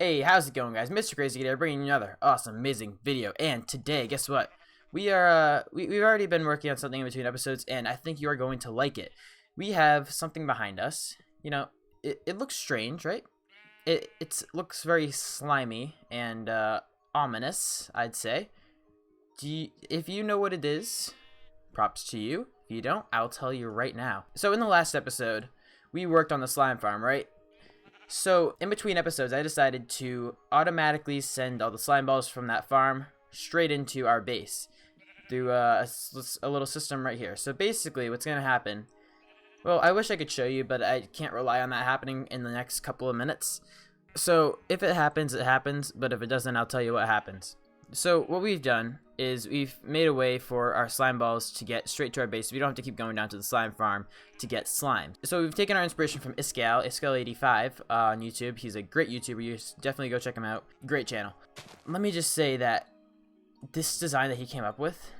Hey, how's it going, guys? Mr.CrazyKid here, bringing you another awesome, amazing video. And today, guess what? We've already been working on something in between episodes, and I think you are going to like it. We have something behind us. You know, it looks strange, right? It looks very slimy and ominous, I'd say. If you know what it is, props to you. If you don't, I'll tell you right now. So in the last episode, we worked on the slime farm, right? So, in between episodes, I decided to automatically send all the slime balls from that farm straight into our base through a little system right here. So basically, what's going to happen, well, I wish I could show you, but I can't rely on that happening in the next couple of minutes. So, if it happens, it happens, but if it doesn't, I'll tell you what happens. So, what we've done is we've made a way for our slime balls to get straight to our base. So we don't have to keep going down to the slime farm to get slime. So we've taken our inspiration from Iscal85 on YouTube. He's a great YouTuber. You should definitely go check him out. Great channel. Let me just say that this design that he came up with,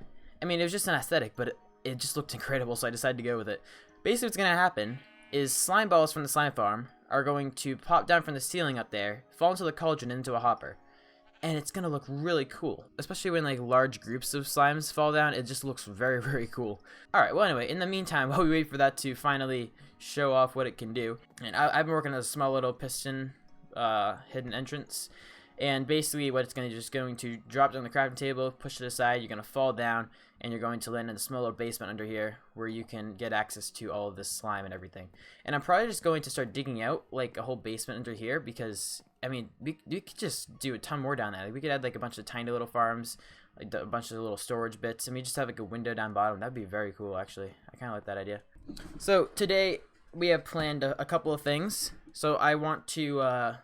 I mean, it was just an aesthetic, but it just looked incredible, so I decided to go with it. Basically what's going to happen is slime balls from the slime farm are going to pop down from the ceiling up there, fall into the cauldron into a hopper. And it's gonna look really cool, especially when like large groups of slimes fall down. It just looks very, very cool. Alright, well anyway, in the meantime, while we wait for that to finally show off what it can do, and I've been working on a small little piston hidden entrance, and basically what it's just going to drop down the crafting table, push it aside, you're gonna fall down, and you're going to land in a small little basement under here where you can get access to all of this slime and everything. And I'm probably just going to start digging out like a whole basement under here because I mean, we could just do a ton more down there. Like, we could add like a bunch of tiny little farms, like a bunch of little storage bits, and we just have like a window down bottom. That'd be very cool, actually. I kind of like that idea. So today we have planned a couple of things. So I want to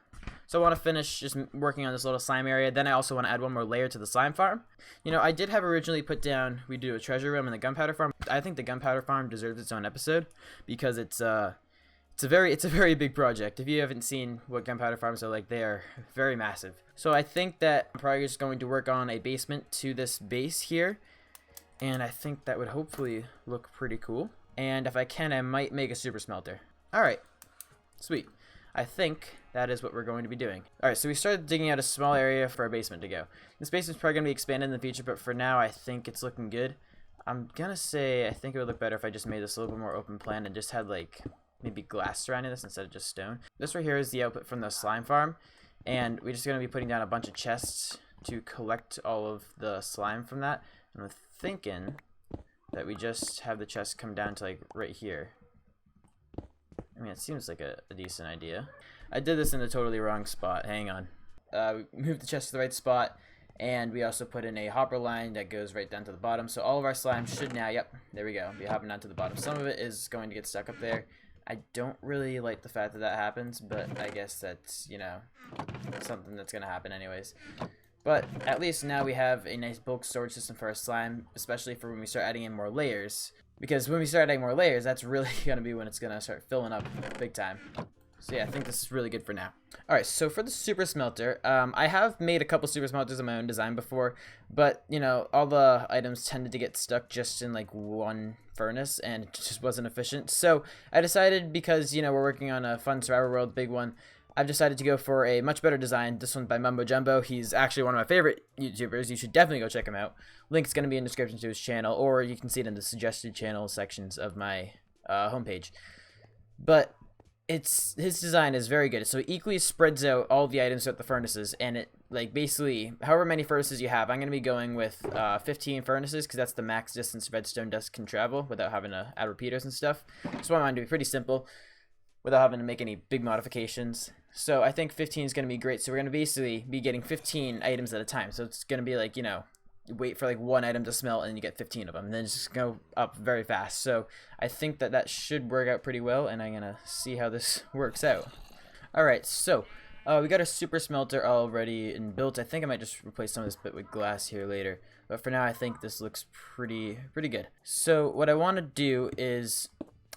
finish just working on this little slime area. Then I also want to add one more layer to the slime farm. You know, I did have originally put down we do a treasure room and the gunpowder farm. I think the gunpowder farm deserves its own episode because it's a very big project. If you haven't seen what gunpowder farms are like, they are very massive. So I think that I'm probably just going to work on a basement to this base here, and I think that would hopefully look pretty cool. And if I can, I might make a super smelter. Alright, sweet. I think that is what we're going to be doing. Alright, so we started digging out a small area for our basement to go. This basement's probably going to be expanded in the future, but for now I think it's looking good. I'm gonna say I think it would look better if I just made this a little bit more open plan and just had like maybe glass surrounding this instead of just stone. This right here is the output from the slime farm, and we're just going to be putting down a bunch of chests to collect all of the slime from that. And I'm thinking that we just have the chest come down to like right here. I mean, it seems like a decent idea. I did this in a totally wrong spot. Hang on. We moved the chest to the right spot, and we also put in a hopper line that goes right down to the bottom. So all of our slime should now, yep, there we go, be hopping down to the bottom. Some of it is going to get stuck up there. I don't really like the fact that that happens, but I guess that's, you know, something that's going to happen anyways. But at least now we have a nice bulk storage system for our slime, especially for when we start adding in more layers. Because when we start adding more layers, that's really going to be when it's going to start filling up big time. So yeah, I think this is really good for now. Alright, so for the super smelter, I have made a couple super smelters of my own design before, but, you know, all the items tended to get stuck just in, like, one furnace, and it just wasn't efficient. So I decided, because, you know, we're working on a fun survival world, big one, I've decided to go for a much better design. This one's by Mumbo Jumbo. He's actually one of my favorite YouTubers. You should definitely go check him out. Link's going to be in the description to his channel, or you can see it in the suggested channel sections of my homepage. But his design is very good. So it equally spreads out all the items throughout the furnaces, and it, like, basically, however many furnaces you have, I'm going to be going with 15 furnaces, because that's the max distance redstone dust can travel without having to add repeaters and stuff. So I want mine to be pretty simple without having to make any big modifications. So I think 15 is going to be great. So we're going to basically be getting 15 items at a time. So it's going to be like, you know, wait for like one item to smelt and you get 15 of them, and then just go up very fast. So I think that that should work out pretty well, and I'm gonna see how this works out. Alright, so we got our super smelter already and built. I think I might just replace some of this bit with glass here later, but for now I think this looks pretty good. So what I want to do is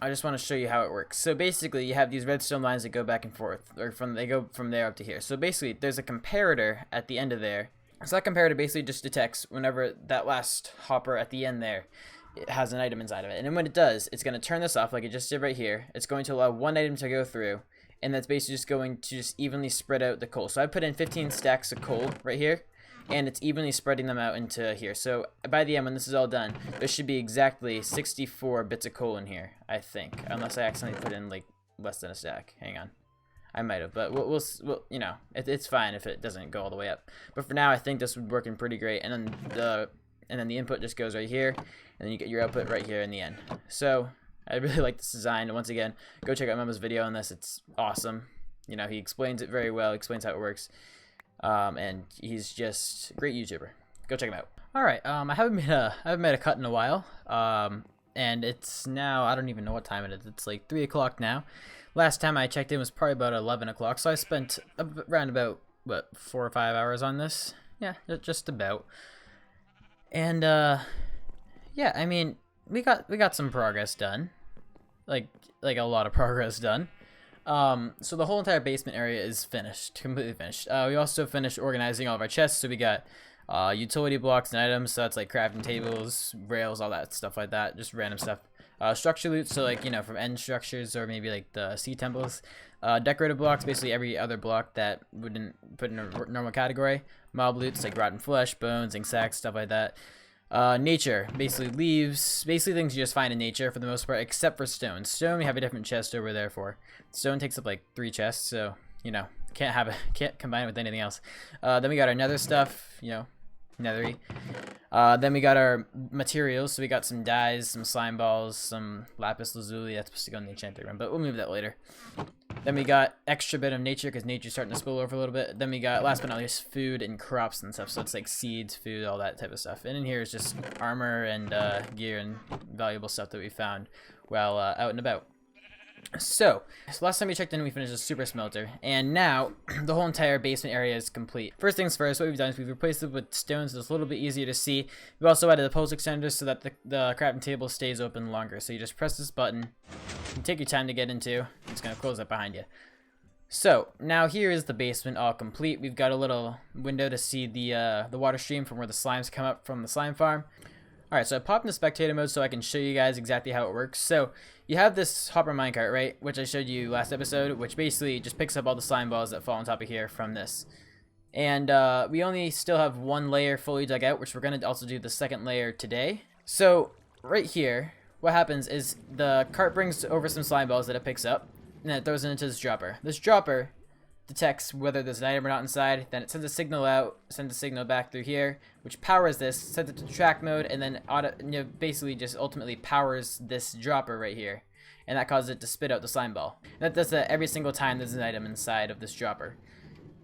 I just want to show you how it works. So basically you have these redstone lines that go back and forth, or they go from there up to here. So basically there's a comparator at the end of there. So that comparator basically just detects whenever that last hopper at the end there, it has an item inside of it. And then when it does, it's going to turn this off like it just did right here. It's going to allow one item to go through, and that's basically just going to just evenly spread out the coal. So I put in 15 stacks of coal right here, and it's evenly spreading them out into here. So by the end, when this is all done, there should be exactly 64 bits of coal in here, I think, unless I accidentally put in like less than a stack. Hang on, I might have, but we'll you know, it's fine if it doesn't go all the way up. But for now, I think this would be working pretty great. And then the input just goes right here, and then you get your output right here in the end. So I really like this design. And once again, go check out Mumbo's video on this. It's awesome. You know, he explains it very well, explains how it works. And he's just a great YouTuber. Go check him out. All right. I haven't made a cut in a while. And it's now, I don't even know what time it is. It's like 3 o'clock now. Last time I checked in was probably about 11 o'clock. So I spent around about, what, 4 or 5 hours on this? Yeah, just about. And, yeah, I mean, we got some progress done. Like a lot of progress done. So the whole entire basement area is finished, completely finished. We also finished organizing all of our chests. So we got utility blocks and items. So that's like crafting tables, rails, all that stuff like that. Just random stuff. Structure loot, so like, you know, from end structures or maybe like the sea temples. Decorative blocks, basically every other block that wouldn't put in a normal category. Mob loots like rotten flesh, bones, ink sacks, stuff like that. Nature, basically leaves, basically things you just find in nature for the most part, except for stone. Stone we have a different chest over there for. Stone takes up like 3 chests, so, you know, can't combine it with anything else. Then we got our nether stuff, you know, nethery. Then we got our materials, so we got some dyes, some slime balls, some lapis lazuli. That's supposed to go in the enchanting room, but we'll move that later. Then we got extra bit of nature, because nature's starting to spill over a little bit. Then we got, last but not least, food and crops and stuff, so it's like seeds, food, all that type of stuff. And in here is just armor and gear and valuable stuff that we found while out and about. So last time we checked in, we finished a super smelter, and now the whole entire basement area is complete. First things first, what we've done is we've replaced it with stones so it's a little bit easier to see. We've also added the post extenders so that the crafting table stays open longer. So you just press this button, you take your time to get into, it's going to close up behind you. So now here is the basement all complete. We've got a little window to see the water stream from where the slimes come up from the slime farm. Alright, so I popped into spectator mode so I can show you guys exactly how it works. So you have this hopper minecart, right, which I showed you last episode, which basically just picks up all the slime balls that fall on top of here from this. And we only still have 1 layer fully dug out, which we're going to also do the 2nd layer today. So right here, what happens is the cart brings over some slime balls that it picks up, and then it throws it into this dropper. This dropper detects whether there's an item or not inside, then it sends a signal out, sends a signal back through here, which powers this, sends it to track mode, and then basically just ultimately powers this dropper right here, and that causes it to spit out the slime ball. And that does that every single time there's an item inside of this dropper.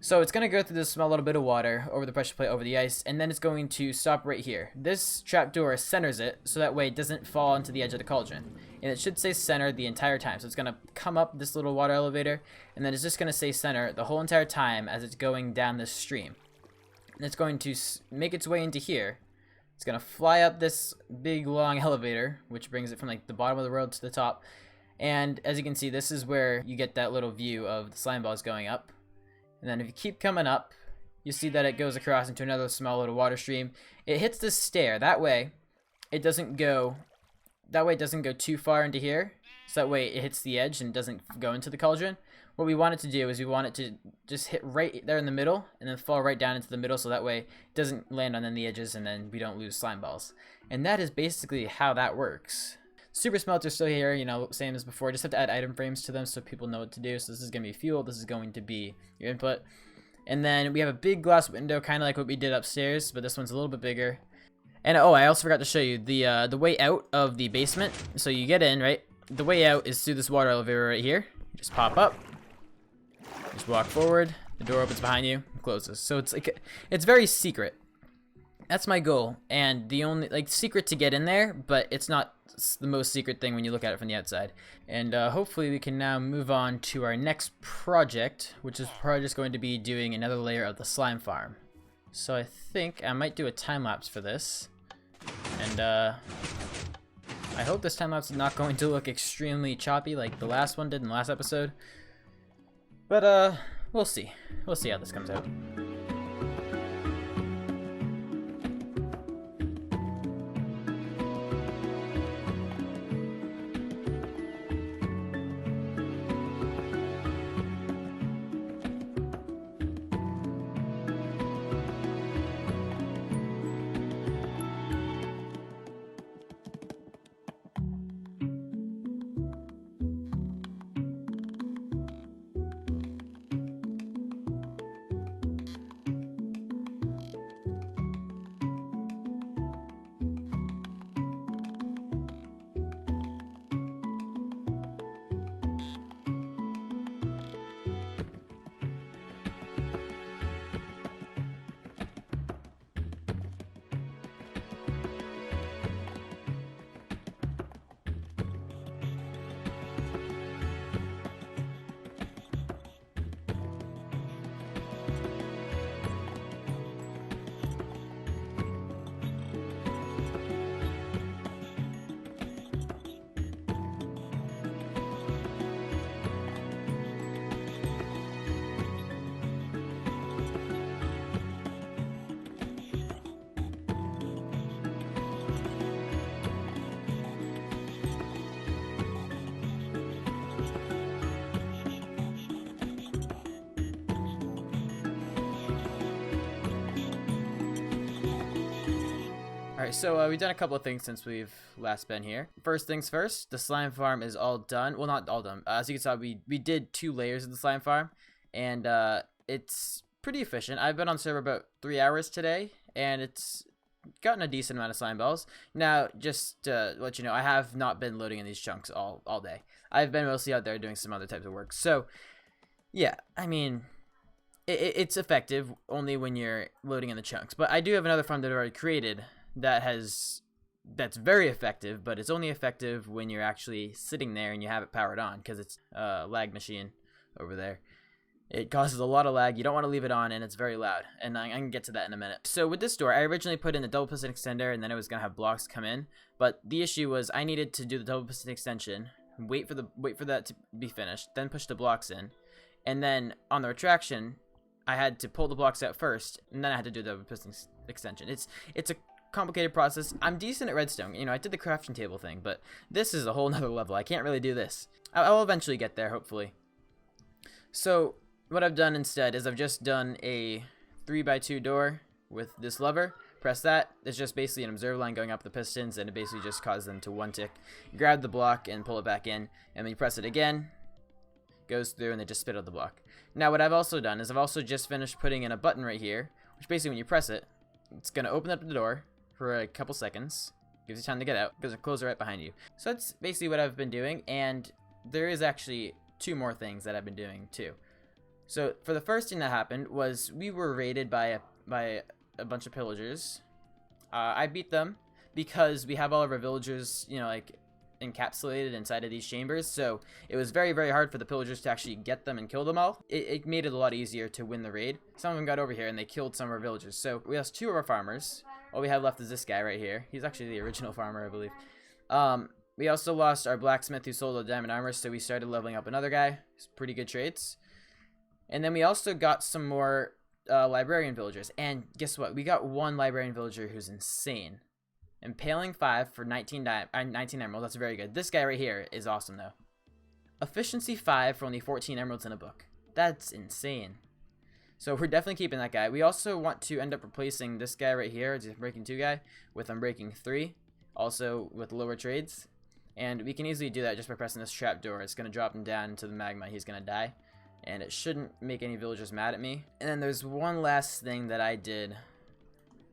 So it's going to go through this small little bit of water over the pressure plate, over the ice, and then it's going to stop right here. This trapdoor centers it, so that way it doesn't fall into the edge of the cauldron. And it should stay centered the entire time. So it's going to come up this little water elevator, and then it's just going to stay center the whole entire time as it's going down this stream. And it's going to make its way into here. It's going to fly up this big long elevator, which brings it from like the bottom of the road to the top. And as you can see, this is where you get that little view of the slime balls going up. And then if you keep coming up, you see that it goes across into another small little water stream. It hits this stair. That way, it doesn't go too far into here. So that way it hits the edge and doesn't go into the cauldron. What we want it to do is we want it to just hit right there in the middle and then fall right down into the middle, so that way it doesn't land on any edges and then we don't lose slime balls. And that is basically how that works. Super smelter's still here, you know, same as before. Just have to add item frames to them so people know what to do. So this is going to be fuel. This is going to be your input. And then we have a big glass window, kind of like what we did upstairs, but this one's a little bit bigger. And oh, I also forgot to show you the way out of the basement. So you get in, right? The way out is through this water elevator right here. You just pop up, just walk forward. The door opens behind you, and closes. So it's like, it's very secret. That's my goal, and the only secret to get in there, but it's not the most secret thing when you look at it from the outside. And hopefully we can now move on to our next project, which is probably just going to be doing another layer of the slime farm. So I think I might do a time lapse for this, and I hope this time lapse is not going to look extremely choppy like the last one did in the last episode. But we'll see. We'll see how this comes out. Alright, so we've done a couple of things since we've last been here. First things first, the slime farm is all done. Well, not all done. As you can see, we did 2 layers of the slime farm, and it's pretty efficient. I've been on server about 3 hours today, and it's gotten a decent amount of slime balls. Now, just to let you know, I have not been loading in these chunks all day. I've been mostly out there doing some other types of work. So, yeah, I mean, it's effective only when you're loading in the chunks. But I do have another farm that I've already created that's very effective, but it's only effective when you're actually sitting there and you have it powered on, because it's a lag machine over there. It causes a lot of lag. You don't want to leave it on, and it's very loud, and I can get to that in a minute. So with this door, I originally put in the double piston extender, and then it was gonna have blocks come in, but the issue was I needed to do the double piston extension, wait for that to be finished, then push the blocks in, and then on the retraction I had to pull the blocks out first, and then I had to do the double piston extension. It's a complicated process. I'm decent at redstone. You know, I did the crafting table thing, but this is a whole nother level. I can't really do this. I'll eventually get there, hopefully. So what I've done instead is I've just done a 3x2 door with this lever. Press that. It's just basically an observer line going up the pistons, and it basically just causes them to one tick. Grab the block and pull it back in, and then you press it again, goes through, and they just spit out the block. Now what I've also done is I've also just finished putting in a button right here, which basically when you press it, it's going to open up the door for a couple seconds, gives you time to get out, because it closes right behind you. So that's basically what I've been doing, and there is actually 2 more things that I've been doing too. So for the first thing that happened was we were raided by a bunch of pillagers. I beat them because we have all of our villagers, you know, like encapsulated inside of these chambers, so it was very, very hard for the pillagers to actually get them and kill them all. It made it a lot easier to win the raid. Some of them got over here and they killed some of our villagers, so we lost 2 of our farmers. All we have left is this guy right here. He's actually the original farmer, I believe. We also lost our blacksmith who sold the diamond armor, so we started leveling up another guy. He's pretty good traits. And then we also got some more librarian villagers, and guess what? We got 1 librarian villager who's insane. Impaling 5 for 19 emeralds. That's very good. This guy right here is awesome, though. Efficiency 5 for only 14 emeralds in a book. That's insane. So we're definitely keeping that guy. We also want to end up replacing this guy right here, the Unbreaking 2 guy, with Unbreaking 3, also with lower trades. And we can easily do that just by pressing this trap door. It's going to drop him down into the magma. He's going to die. And it shouldn't make any villagers mad at me. And then there's one last thing that I did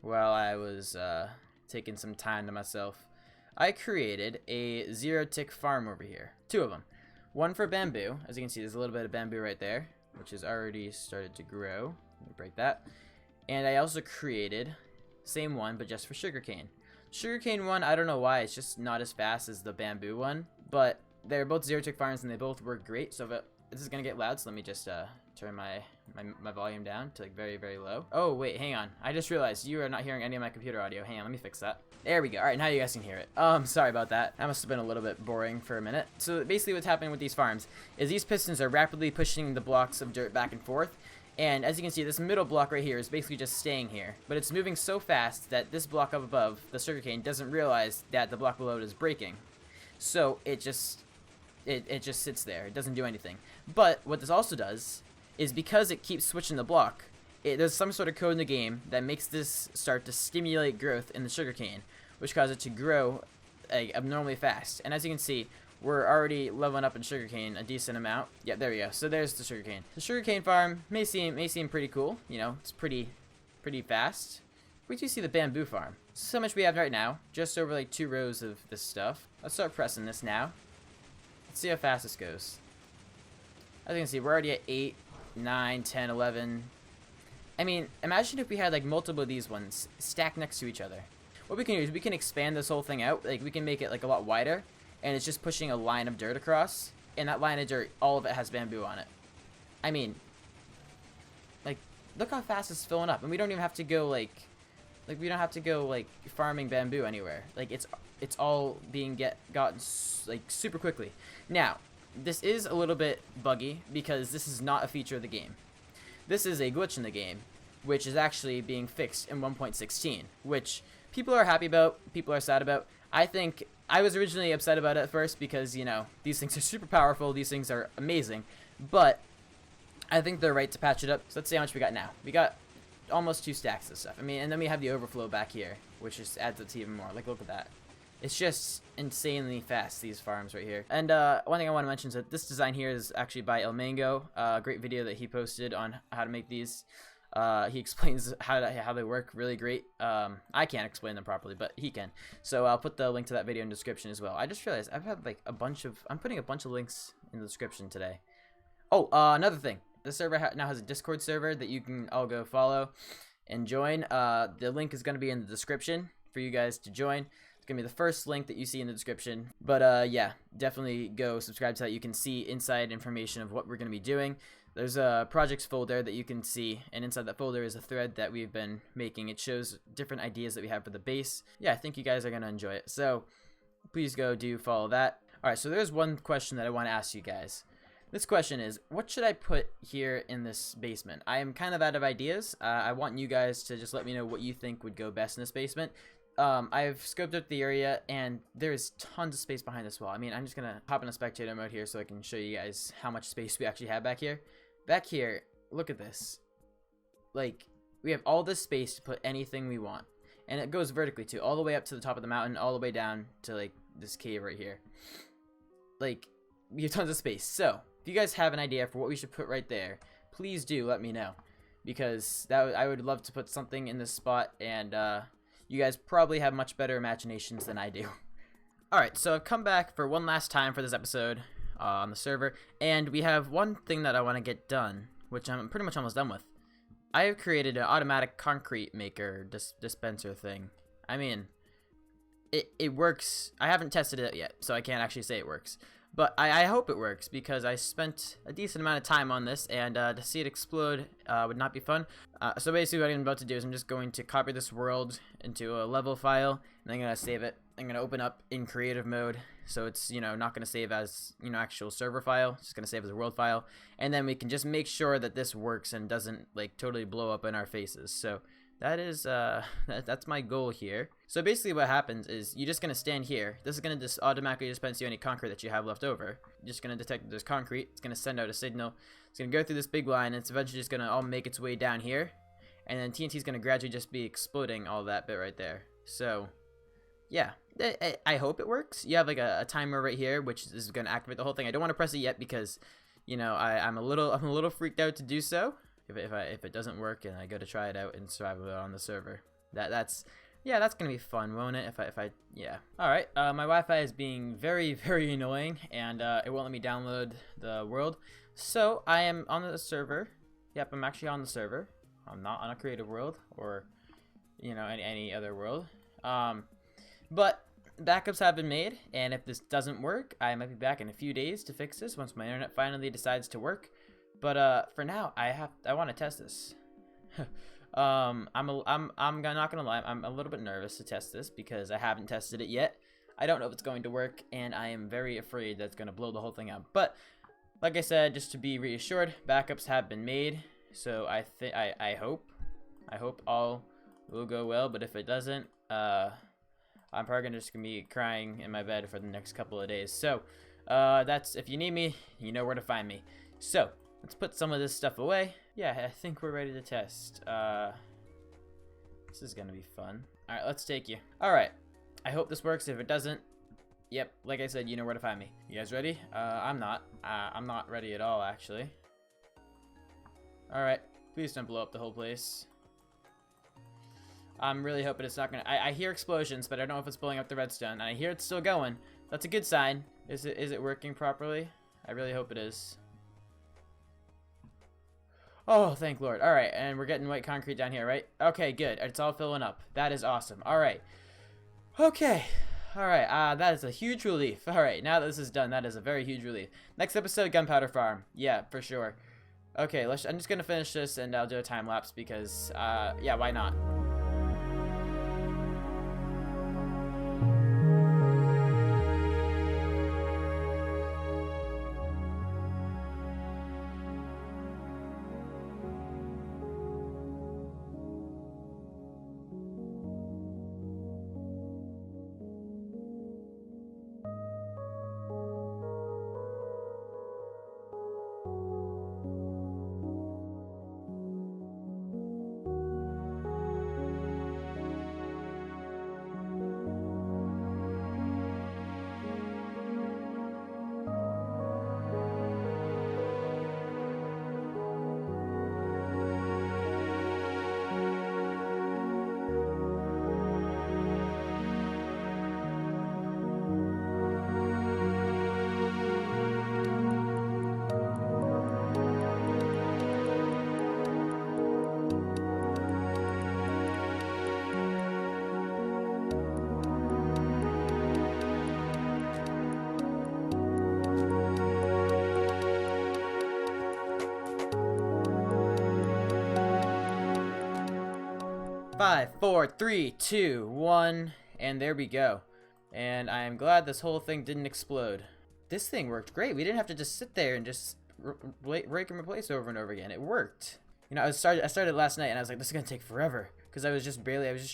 while I was taking some time to myself. I created a 0-tick farm over here. 2 of them. One for bamboo. As you can see, there's a little bit of bamboo right there, which has already started to grow. Let me break that. And I also created same one, but just for sugarcane. Sugarcane one, I don't know why, it's just not as fast as the bamboo one, but they're both 0-tick farms and they both work great. So if this is gonna get loud, so let me just turn my volume down to like very, very low. Oh wait, hang on, I just realized you are not hearing any of my computer audio. Hang on, let me fix that. There we go. Alright, now you guys can hear it. Sorry about that. That must have been a little bit boring for a minute. So basically what's happening with these farms is these pistons are rapidly pushing the blocks of dirt back and forth, and as you can see, this middle block right here is basically just staying here, but it's moving so fast that this block up above, the sugarcane, doesn't realize that the block below it is breaking. So it just sits there. It doesn't do anything. But what this also does is, because it keeps switching the block, there's some sort of code in the game that makes this start to stimulate growth in the sugarcane, which causes it to grow abnormally fast. And as you can see, we're already leveling up in sugarcane a decent amount. Yeah, there we go. So there's the sugarcane. The sugarcane farm may seem pretty cool. You know, it's pretty fast. Wait till you see the bamboo farm. So much we have right now. Just over like 2 rows of this stuff. Let's start pressing this now. Let's see how fast this goes. As you can see, we're already at 8, 9, 10, 11. I mean, imagine if we had like multiple of these ones stacked next to each other. What we can do is we can expand this whole thing out. Like, we can make it like a lot wider, and it's just pushing a line of dirt across. And that line of dirt, all of it has bamboo on it. I mean, like, look how fast it's filling up, and we don't even have to go like we don't have to go like farming bamboo anywhere. Like, it's all being gotten like super quickly. Now, this is a little bit buggy because this is not a feature of the game. This is a glitch in the game, which is actually being fixed in 1.16, which people are happy about, people are sad about. I think I was originally upset about it at first because, you know, these things are super powerful, these things are amazing, but I think they're right to patch it up. So let's see how much we got now. We got almost 2 stacks of stuff. I mean, and then we have the overflow back here. which just adds up to even more. Like, look at that. It's just insanely fast, these farms right here. And one thing I want to mention is that this design here is actually by ilmango. A great video that he posted on how to make these. He explains how they work really great. I can't explain them properly, but he can. So I'll put the link to that video in the description as well. I just realized I've had like I'm putting a bunch of links in the description today. Oh, another thing. The server now has a Discord server that you can all go follow and join. The link is going to be in the description for you guys to join. It's going to be the first link that you see in the description. But yeah, definitely go subscribe to that. You can see inside information of what we're going to be doing. There's a projects folder that you can see, and inside that folder is a thread that we've been making. It shows different ideas that we have for the base. Yeah, I think you guys are going to enjoy it. So please go do follow that. Alright, so there's one question that I want to ask you guys. This question is, what should I put here in this basement? I am kind of out of ideas. I want you guys to just let me know what you think would go best in this basement. I've scoped out the area, and there is tons of space behind this wall. I mean, I'm just going to hop in a spectator mode here so I can show you guys how much space we actually have back here. Back here, look at this. Like, we have all this space to put anything we want. And it goes vertically, too, all the way up to the top of the mountain, all the way down to, like, this cave right here. Like, we have tons of space. So, if you guys have an idea for what we should put right there, please do let me know. Because I would love to put something in this spot, and you guys probably have much better imaginations than I do. Alright, so I've come back for one last time for this episode on the server, and we have one thing that I want to get done, which I'm pretty much almost done with. I have created an automatic concrete maker dispenser thing. I mean, it works. I haven't tested it yet, so I can't actually say it works. But I hope it works, because I spent a decent amount of time on this, and to see it explode would not be fun. So basically what I'm about to do is I'm just going to copy this world into a level file, and I'm going to save it. I'm going to open up in creative mode, so it's, you know, not going to save as, you know, actual server file. It's just going to save as a world file. And then we can just make sure that this works and doesn't, like, totally blow up in our faces. So that is, that's my goal here. So basically what happens is you're just going to stand here. This is going to just automatically dispense you any concrete that you have left over. You're just going to detect that there's concrete. It's going to send out a signal. It's going to go through this big line, and it's eventually just going to all make its way down here. And then TNT is going to gradually just be exploding all that bit right there. So yeah, I hope it works. You have like a timer right here, which is going to activate the whole thing. I don't want to press it yet because, you know, I'm a little freaked out to do so. If it doesn't work and I go to try it out and survival on the server, that's gonna be fun, won't it? Yeah. All right. My Wi-Fi is being very annoying, and it won't let me download the world. So I am on the server. Yep, I'm actually on the server. I'm not on a creative world or, you know, any other world. But backups have been made, and if this doesn't work, I might be back in a few days to fix this once my internet finally decides to work. But for now, I want to test this. I'm not gonna lie, I'm a little bit nervous to test this because I haven't tested it yet. I don't know if it's going to work, and I am very afraid that it's gonna blow the whole thing up. But like I said, just to be reassured, backups have been made. So I hope all will go well. But if it doesn't, I'm probably just gonna be crying in my bed for the next couple of days. So that's, if you need me, you know where to find me. So let's put some of this stuff away. Yeah, I think we're ready to test. This is gonna be fun. All right, let's take you. All right, I hope this works. If it doesn't, yep, like I said, you know where to find me. You guys ready? I'm not ready at all, actually. All right, please don't blow up the whole place. I'm really hoping it's not gonna. I hear explosions, but I don't know if it's blowing up the redstone. And I hear it's still going. That's a good sign. Is it working properly? I really hope it is. Oh, thank Lord. All right, and we're getting white concrete down here, right? Okay, good. It's all filling up. That is awesome. All right. Okay. All right. That is a huge relief. All right, now that this is done, that is a very huge relief. Next episode, gunpowder farm. Yeah, for sure. Okay, I'm just gonna finish this, and I'll do a time lapse because, yeah, why not? 5, 4, 3, 2, 1, and there we go. And I am glad this whole thing didn't explode. This thing worked great. We didn't have to just sit there and just break and replace over and over again. It worked. You know, I started last night and I was like, this is gonna take forever because I was just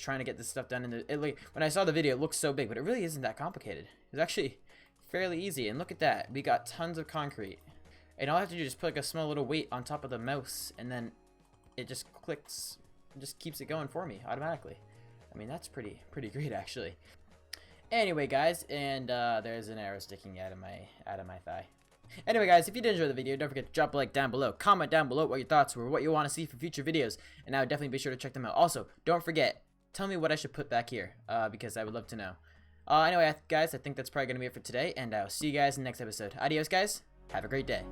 trying to get this stuff done. And when I saw the video, it looked so big, but it really isn't that complicated. It's actually fairly easy. And look at that, we got tons of concrete, and all I have to do is just put like a small little weight on top of the mouse, and then it just clicks, just keeps it going for me automatically. I mean, that's pretty great actually. Anyway, guys, and there's an arrow sticking out of my thigh. Anyway, guys, if you did enjoy the video, don't forget to drop a like down below. Comment down below what your thoughts were, what you want to see for future videos, and I would definitely be sure to check them out. Also, don't forget, tell me what I should put back here, because I would love to know. Anyway, guys, I think that's probably going to be it for today, and I'll see you guys in the next episode. Adios, guys. Have a great day.